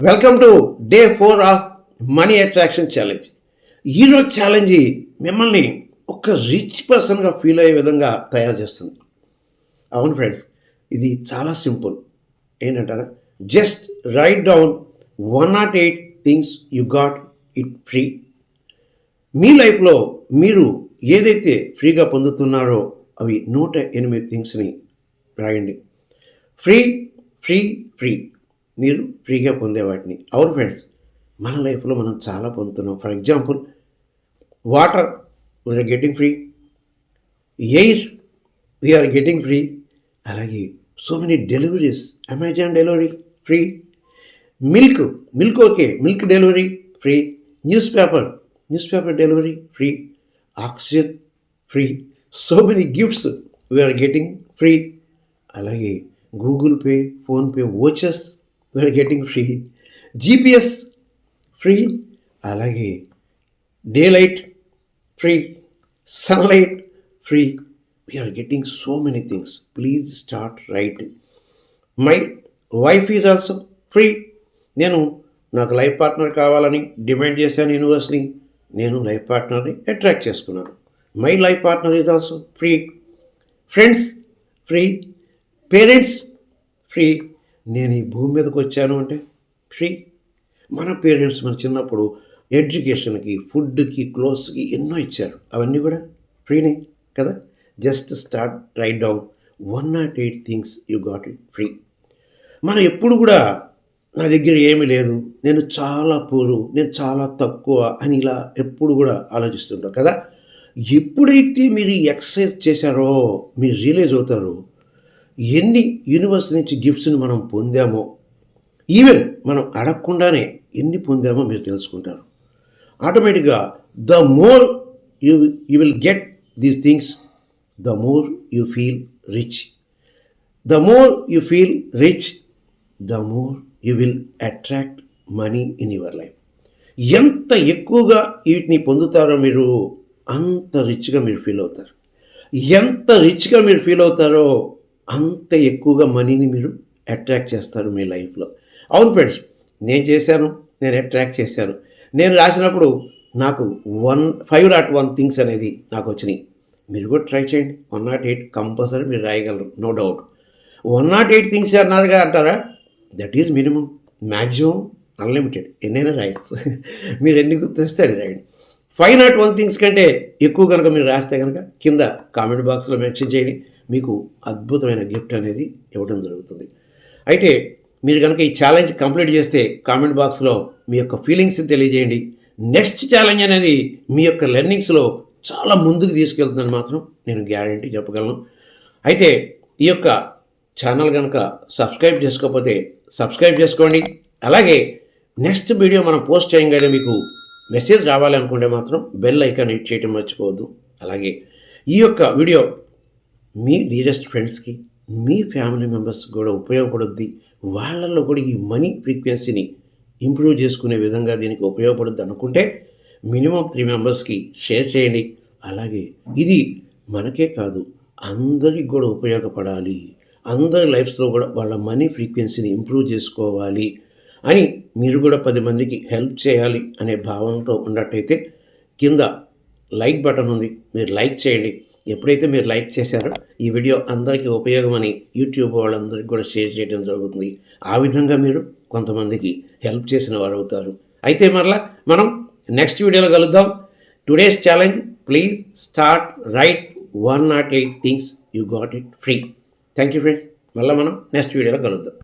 Welcome to day 4 of money attraction challenge. ఈరోజు challenge మిమ్మల్ని ఒక రిచ్ పర్సన్గా ఫీల్ అయ్యే విధంగా తయారు చేస్తుంది. అవును ఫ్రెండ్స్, ఇది చాలా సింపుల్. ఏంటంటారా, just write down 108 things you got it free. మీ లైఫ్లో మీరు ఏదైతే ఫ్రీగా పొందుతున్నారో అవి 108 థింగ్స్ని రాయండి. ఫ్రీ ఫ్రీ ఫ్రీ, మీరు ఫ్రీగా పొందే వాటిని. అవును ఫ్రెండ్స్, మన లైఫ్లో మనం చాలా పొందుతున్నాం. For example, water we are getting free, air we are getting free, అలాగే so many deliveries, Amazon delivery free, milk okay, milk delivery free, newspaper delivery free, oxygen free, so many gifts we are getting free, అలాగే Google Pay, PhonePe vouchers we are getting free, GPS free, అలాగే daylight free, sunlight free. We are getting so many things. Please start right. My wife is also free. నాకు life partner కావాలని demand చేశాను యూనివర్స్ని. నేను life పార్ట్నర్ని attract చేసుకున్నాను. My life partner is also free. Friends free, parents free. నేను ఈ భూమి మీదకి వచ్చాను అంటే ఫ్రీ. మన పేరెంట్స్ మన చిన్నప్పుడు ఎడ్యుకేషన్కి, ఫుడ్కి, క్లోత్స్కి ఎన్నో ఇచ్చారు. అవన్నీ కూడా ఫ్రీనే కదా. Just start right down 108 things you got it free. మనం ఎప్పుడు కూడా నా దగ్గర ఏమీ లేదు, నేను చాలా పూరు, నేను చాలా తక్కువ అని ఇలా ఎప్పుడు కూడా ఆలోచిస్తుంటాం కదా. ఎప్పుడైతే మీరు ఈ ఎక్సర్సైజ్ చేశారో మీరు రియలైజ్ అవుతారు ఎన్ని యూనివర్స్ నుంచి గిఫ్ట్స్ని మనం పొందామో, ఈవెన్ మనం అడగకుండానే ఎన్ని పొందామో మీరు తెలుసుకుంటారు. ఆటోమేటిక్గా the more you will get these things, the more you feel rich. The more you feel rich, the more you will attract money in your life. ఎంత ఎక్కువగా వీటిని పొందుతారో మీరు అంత రిచ్గా మీరు ఫీల్ అవుతారు. ఎంత రిచ్గా మీరు ఫీల్ అవుతారో అంత ఎక్కువగా మనీని మీరు అట్రాక్ట్ చేస్తారు మీ లైఫ్లో. అవును ఫ్రెండ్స్, నేను అట్రాక్ట్ చేశాను. నేను రాసినప్పుడు నాకు 501 థింగ్స్ అనేది నాకు వచ్చినాయి. మీరు కూడా ట్రై చేయండి. 108 కంపల్సరీ మీరు రాయగలరు, నో డౌట్. 108 థింగ్స్ అంటారా, that is minimum. Maximum unlimited, ఎన్నైనా రాయచ్చు. మీరు ఎన్ని గుర్తొస్తే అది రాయండి. 501 థింగ్స్ కంటే ఎక్కువ కనుక మీరు రాస్తే కనుక కింద కామెంట్ బాక్స్లో మెన్షన్ చేయండి. మీకు అద్భుతమైన గిఫ్ట్ అనేది ఇవ్వడం జరుగుతుంది. అయితే మీరు కనుక ఈ ఛాలెంజ్ కంప్లీట్ చేస్తే కామెంట్ బాక్స్లో మీ యొక్క ఫీలింగ్స్ని తెలియజేయండి. నెక్స్ట్ ఛాలెంజ్ అనేది మీ యొక్క లెర్నింగ్స్లో చాలా ముందుకు తీసుకెళ్తుందని మాత్రం నేను గ్యారంటీ చెప్పగలను. అయితే ఈ యొక్క ఛానల్ కనుక సబ్స్క్రైబ్ చేసుకోకపోతే సబ్స్క్రైబ్ చేసుకోండి. అలాగే నెక్స్ట్ వీడియో మనం పోస్ట్ చేయగానే మీకు మెసేజ్ రావాలనుకుంటే మాత్రం బెల్ ఐకాన్ హిట్ చేయడం మర్చిపోవద్దు. అలాగే ఈ యొక్క వీడియో మీ డియరెస్ట్ ఫ్రెండ్స్కి, మీ ఫ్యామిలీ మెంబర్స్ కూడా ఉపయోగపడుద్ది. వాళ్ళల్లో కూడా ఈ మనీ ఫ్రీక్వెన్సీని ఇంప్రూవ్ చేసుకునే విధంగా దీనికి ఉపయోగపడుద్ది అనుకుంటే మినిమం 3 మెంబర్స్కి షేర్ చేయండి. అలాగే ఇది మనకే కాదు, అందరికి కూడా ఉపయోగపడాలి. అందరి లైఫ్స్లో కూడా వాళ్ళ మనీ ఫ్రీక్వెన్సీని ఇంప్రూవ్ చేసుకోవాలి అని మీరు కూడా 10 మందికి హెల్ప్ చేయాలి అనే భావనతో ఉన్నట్టయితే కింద లైక్ బటన్ ఉంది, మీరు లైక్ చేయండి. ఎప్పుడైతే మీరు లైక్ చేశారో ఈ వీడియో అందరికీ ఉపయోగమని యూట్యూబ్ వాళ్ళందరికీ కూడా షేర్ చేయడం జరుగుతుంది. ఆ విధంగా మీరు కొంతమందికి హెల్ప్ చేసిన వారు అవుతారు. అయితే మరలా మనం నెక్స్ట్ వీడియోలో కలుద్దాం. Today's challenge, please start right 108 things you got it free. Thank you friends. మళ్ళీ మనం నెక్స్ట్ వీడియోలో కలుద్దాం.